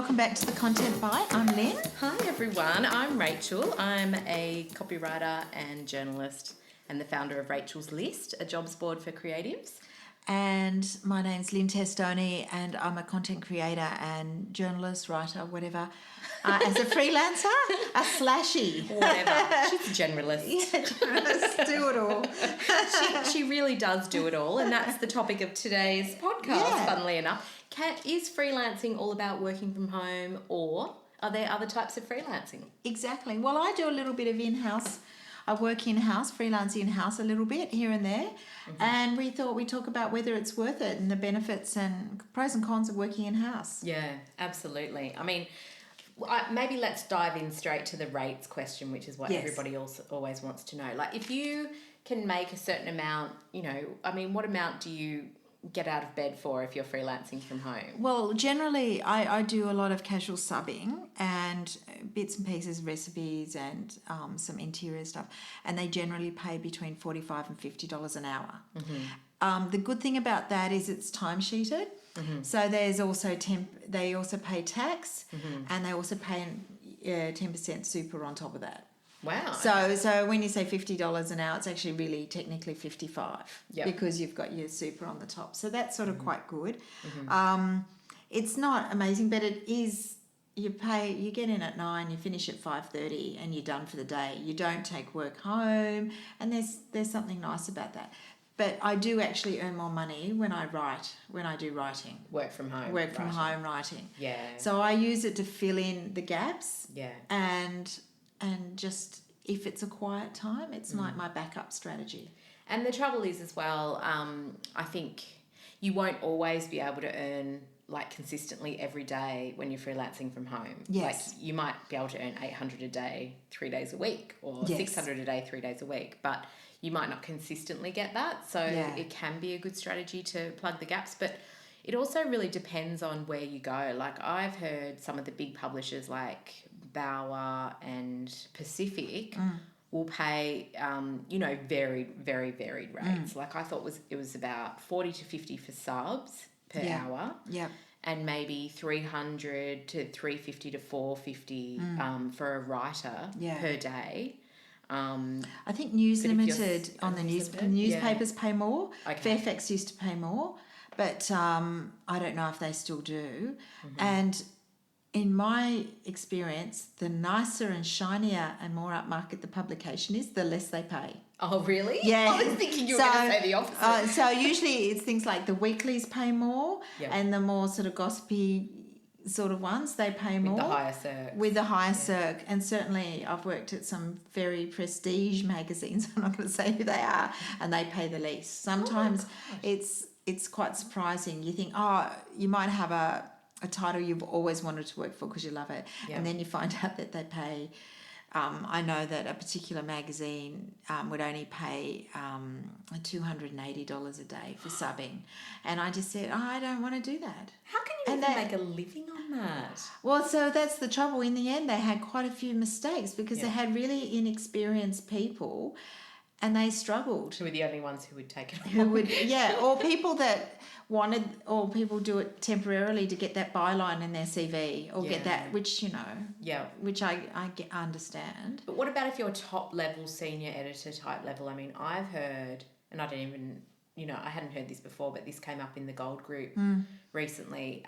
welcome back to the Content Bite. I'm Lynn. Hi everyone, I'm Rachel. I'm a copywriter and journalist and the founder of Rachel's List, a jobs board for creatives. And my name's Lynn Testoni, and I'm a content creator and journalist, writer, whatever. As a freelancer, a slashy. Whatever. She's a generalist. Yeah, generalist. Do it all. She really does do it all, and that's the topic of today's podcast, funnily enough. Is freelancing all about working from home, or are there other types of freelancing? Exactly. Well, I do a little bit of in-house. I work in-house, freelance in-house a little bit here and there. Mm-hmm. And we thought we'd talk about whether it's worth it and the benefits and pros and cons of working in-house. Yeah, absolutely. I mean, maybe let's dive in straight to the rates question, which is what everybody else always wants to know. Like, if you can make a certain amount, what amount do you get out of bed for if you're freelancing from home? Well, generally I do a lot of casual subbing and bits and pieces, recipes and some interior stuff, and they generally pay between $45 and $50 an hour. Mm-hmm. The good thing about that is it's timesheeted. Mm-hmm. So there's also they also pay tax, mm-hmm. and they also pay 10% super on top of that. Wow. So when you say $50 an hour, it's actually really technically $55 because you've got your super on the top. So that's sort of quite good. Mm-hmm. It's not amazing, but it is. You get in at 9, you finish at 5:30, and you're done for the day. You don't take work home, and there's something nice about that. But I do actually earn more money when I do writing. Work from home writing. Yeah. So I use it to fill in the gaps. Yeah. And just if it's a quiet time, it's like my backup strategy. And the trouble is as well, I think you won't always be able to earn like consistently every day when you're freelancing from home. Yes. Like you might be able to earn $800 a day 3 days a week, or $600 a day 3 days a week, but you might not consistently get that. So it can be a good strategy to plug the gaps, but it also really depends on where you go. Like I've heard some of the big publishers like Bauer and Pacific will pay, very, very varied rates. Like I thought it was about 40 to 50 for subs per hour. Yeah. And maybe 300 to 350 to 450 for a writer per day. I think News Limited on the newspapers pay more. Okay. Fairfax used to pay more, but I don't know if they still do. Mm-hmm. And in my experience, the nicer and shinier and more upmarket the publication is, the less they pay. Oh, really? Yeah. I was thinking you were going to say the opposite. So usually it's things like the weeklies pay more, and the more sort of gossipy sort of ones, they pay more. With the higher circ. And certainly I've worked at some very prestige magazines, I'm not going to say who they are, and they pay the least. Sometimes it's quite surprising. You think, you might have a title you've always wanted to work for because you love it, and then you find out that they pay. I know that a particular magazine would only pay $280 a day for subbing, and I just said, I don't want to do that. How can you make a living on that? Well, so that's the trouble. In the end, they had quite a few mistakes because they had really inexperienced people, and they struggled. Who were the only ones who would take it on? Or people that wanted, or people do it temporarily to get that byline in their CV, or get that, which which I understand. But what about if you're top level senior editor type level? I mean, I've heard, and I don't even, I hadn't heard this before, but this came up in the Gold Group recently,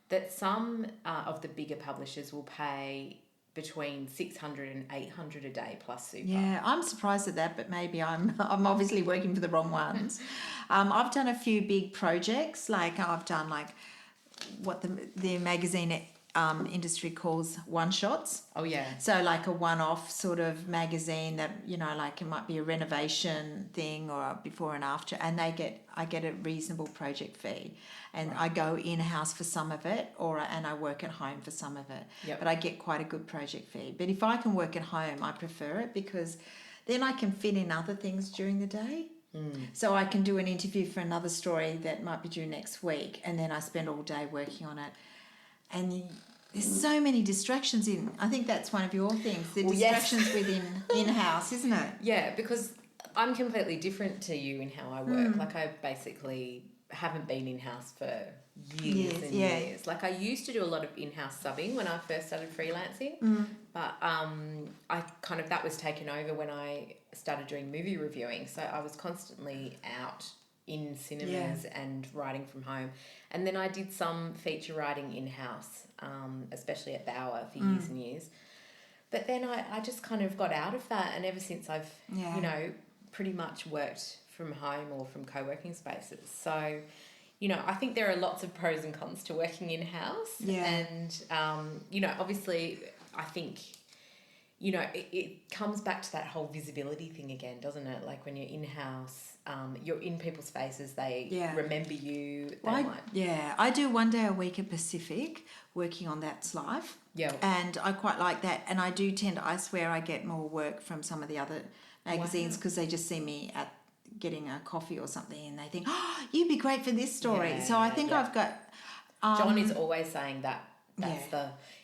that some of the bigger publishers will pay between $600 and $800 a day plus super. Yeah, I'm surprised at that, but maybe I'm obviously working for the wrong ones. I've done a few big projects, like I've done like what the magazine industry calls one-shots. Oh, yeah. So like a one-off sort of magazine that, like it might be a renovation thing or a before and after, and I get a reasonable project fee. And I go in-house for some of it, and I work at home for some of it. Yep. But I get quite a good project fee. But if I can work at home, I prefer it because then I can fit in other things during the day. So I can do an interview for another story that might be due next week, and then I spend all day working on it. And there's so many distractions in. I think that's one of your things, the distractions within in-house, isn't it? Yeah, because I'm completely different to you in how I work. Like I basically haven't been in-house for years and years. Like I used to do a lot of in-house subbing when I first started freelancing, but that was taken over when I started doing movie reviewing. So I was constantly out in cinemas and writing from home. And then I did some feature writing in-house, especially at Bauer for years and years. But then I just kind of got out of that, and ever since I've, pretty much worked from home or from co-working spaces. So, I think there are lots of pros and cons to working in-house. Yeah. And, obviously I think, it comes back to that whole visibility thing again, doesn't it? Like when you're in-house, you're in people's faces, they remember you. I do 1 day a week at Pacific working on That's Life. Yeah. And I quite like that. And I do I swear I get more work from some of the other magazines because they just see me at getting a coffee or something and they think, oh, you'd be great for this story. Yeah, so I think I've got... John is always saying that.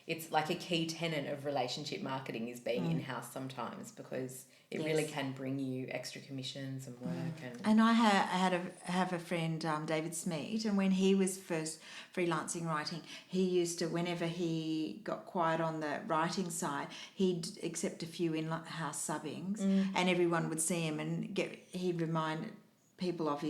It's like a key tenet of relationship marketing is being in-house sometimes, because it really can bring you extra commissions and work. And I have a friend, David Smeet, and when he was first freelancing writing, he used to, whenever he got quiet on the writing side, he'd accept a few in-house subbings and everyone would see him and he'd remind people of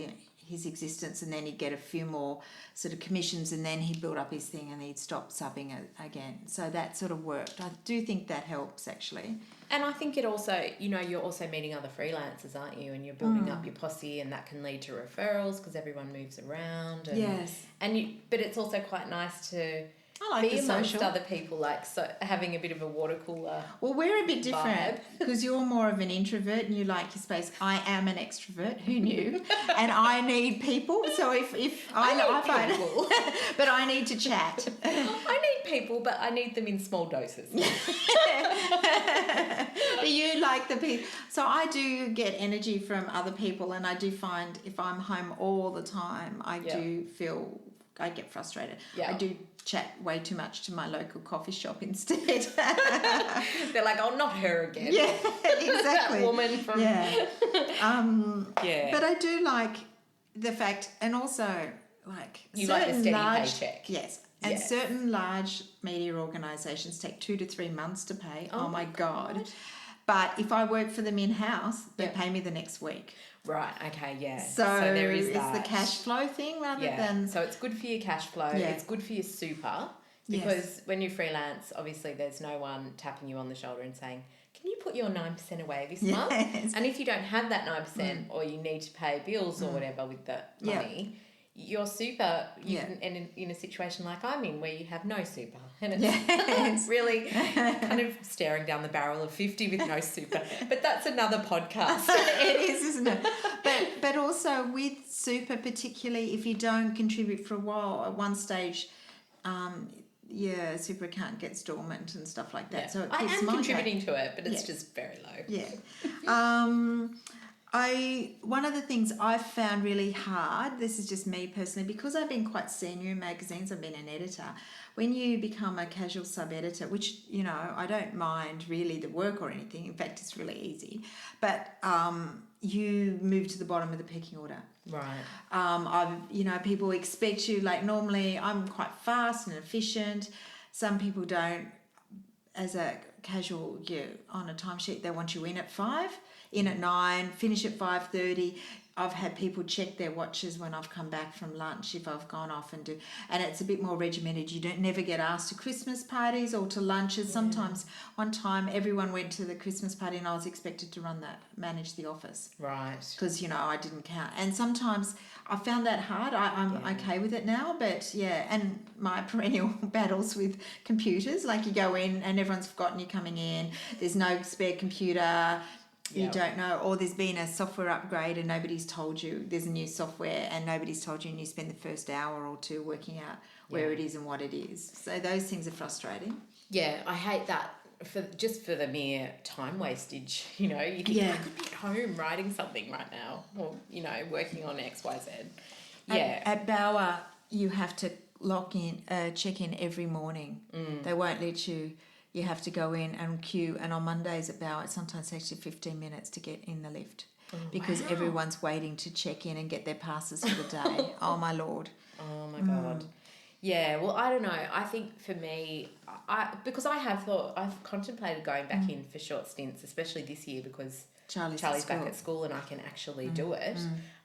his existence, and then he'd get a few more sort of commissions, and then he'd build up his thing and he'd stop subbing it again. So that sort of worked. I do think that helps actually. And I think it also, you're also meeting other freelancers, aren't you? And you're building up your posse, and that can lead to referrals because everyone moves around. And, but it's also quite nice to be amongst other people, like having a bit of a water cooler. Well, we're a bit different because you're more of an introvert and you like your space. I am an extrovert. Who knew? And I need people. So if I find people, but I need to chat. I need people, but I need them in small doses. But you like the people. So I do get energy from other people, and I do find if I'm home all the time, I do feel I get frustrated. Yeah. I do chat way too much to my local coffee shop instead. They're like, oh, not her again. Yeah, exactly. That woman from... Yeah. But I do like the fact, and also like... You like the steady paycheck. Yes. And certain large media organisations take 2 to 3 months to pay. Oh my God. But if I work for them in-house, they pay me the next week. Right, okay, yeah. So there is that. It's the cash flow thing rather than... So it's good for your cash flow. Yeah. It's good for your super. Because when you freelance, obviously there's no one tapping you on the shoulder and saying, can you put your 9% away this month? And if you don't have that 9% or you need to pay bills or whatever with the money... Your super, and in a situation like I'm in where you have no super, and it's really kind of staring down the barrel of 50 with no super. But that's another podcast. It is, isn't it? But also with super, particularly if you don't contribute for a while, at one stage, super account gets dormant and stuff like that. So I am contributing to it, but it's just very low. Yeah. One of the things I've found really hard, this is just me personally, because I've been quite senior in magazines, I've been an editor, when you become a casual sub-editor, which, I don't mind really the work or anything, in fact it's really easy, but you move to the bottom of the pecking order. Right. People expect you, like normally I'm quite fast and efficient, some people don't. As a casual, on a timesheet they want you in at 5, in at 9, finish at 5:30. I've had people check their watches when I've come back from lunch if I've gone off and it's a bit more regimented. You don't never get asked to Christmas parties or to lunches. Sometimes one time everyone went to the Christmas party and I was expected to manage the office. Right. Because, I didn't count. And sometimes I found that hard. I'm okay with it now, but and my perennial battles with computers, like you go in and everyone's forgotten you're coming in, there's no spare computer, you don't know, or there's been a software upgrade and nobody's told you there's a new software and nobody's told you, and you spend the first hour or two working out where it is and what it is. So those things are frustrating. Yeah, I hate that for the mere time wastage. You think I could be at home writing something right now, or working on XYZ. Yeah. At Bauer, you have to check in every morning. They won't let you. You have to go in and queue, and on Mondays at Bauer, it sometimes takes you 15 minutes to get in the lift. because everyone's waiting to check in and get their passes for the day. Oh my Lord. Oh my God. Yeah, well, I don't know. I think for me, because I've contemplated going back in for short stints, especially this year because Charlie's back at school and I can actually do it.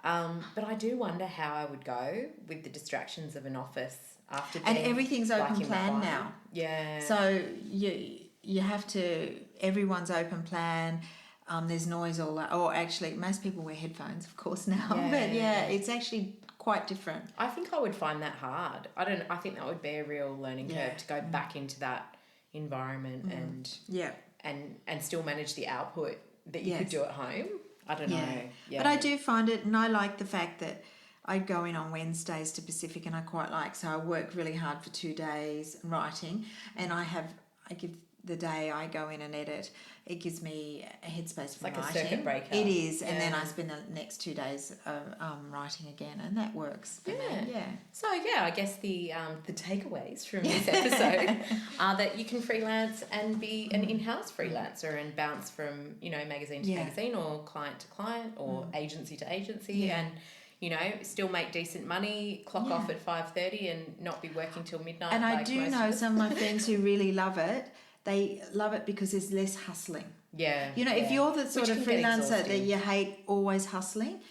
But I do wonder how I would go with the distractions of an office after being, and everything's open plan now. Yeah. So you have to, everyone's open plan. There's noise all that. Or actually, most people wear headphones, of course, now. Yeah. But yeah, it's actually quite different. I think I would find that hard. I think that would be a real learning curve to go back into that environment and still manage the output that you could do at home. I don't know. Yeah. But I do find it, and I like the fact that I go in on Wednesdays to Pacific, and I quite like, so I work really hard for 2 days writing, and I give the day I go in and edit, it gives me a headspace for writing. Like a circuit breaker. It is, and then I spend the next 2 days writing again, and that works for me. Yeah. So I guess the takeaways from this episode are that you can freelance and be an in-house freelancer and bounce from magazine to magazine or client to client or agency to agency and still make decent money, clock off at 5:30 and not be working till midnight. And I do know some of my friends who really love it. They love it because there's less hustling. Yeah. If you're the sort of freelancer that you hate always hustling,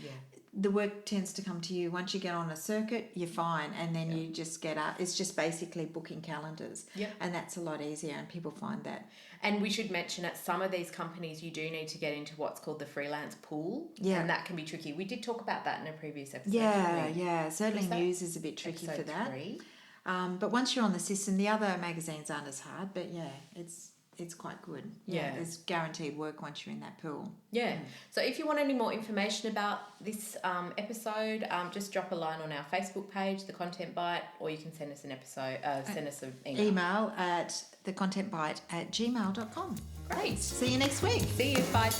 the work tends to come to you. Once you get on a circuit, you're fine. And then you just get out. It's just basically booking calendars. Yeah. And that's a lot easier, and people find that. And we should mention at some of these companies, you do need to get into what's called the freelance pool. Yeah. And that can be tricky. We did talk about that in a previous episode. Yeah. Certainly news is a bit tricky for that. 3? But once you're on the system, the other magazines aren't as hard. But it's quite good. Yeah. There's guaranteed work once you're in that pool. Yeah. So if you want any more information about this episode, just drop a line on our Facebook page, The Content Bite, or you can send us an email. Email at thecontentbite@gmail.com. Great. See you next week. See you. Bye.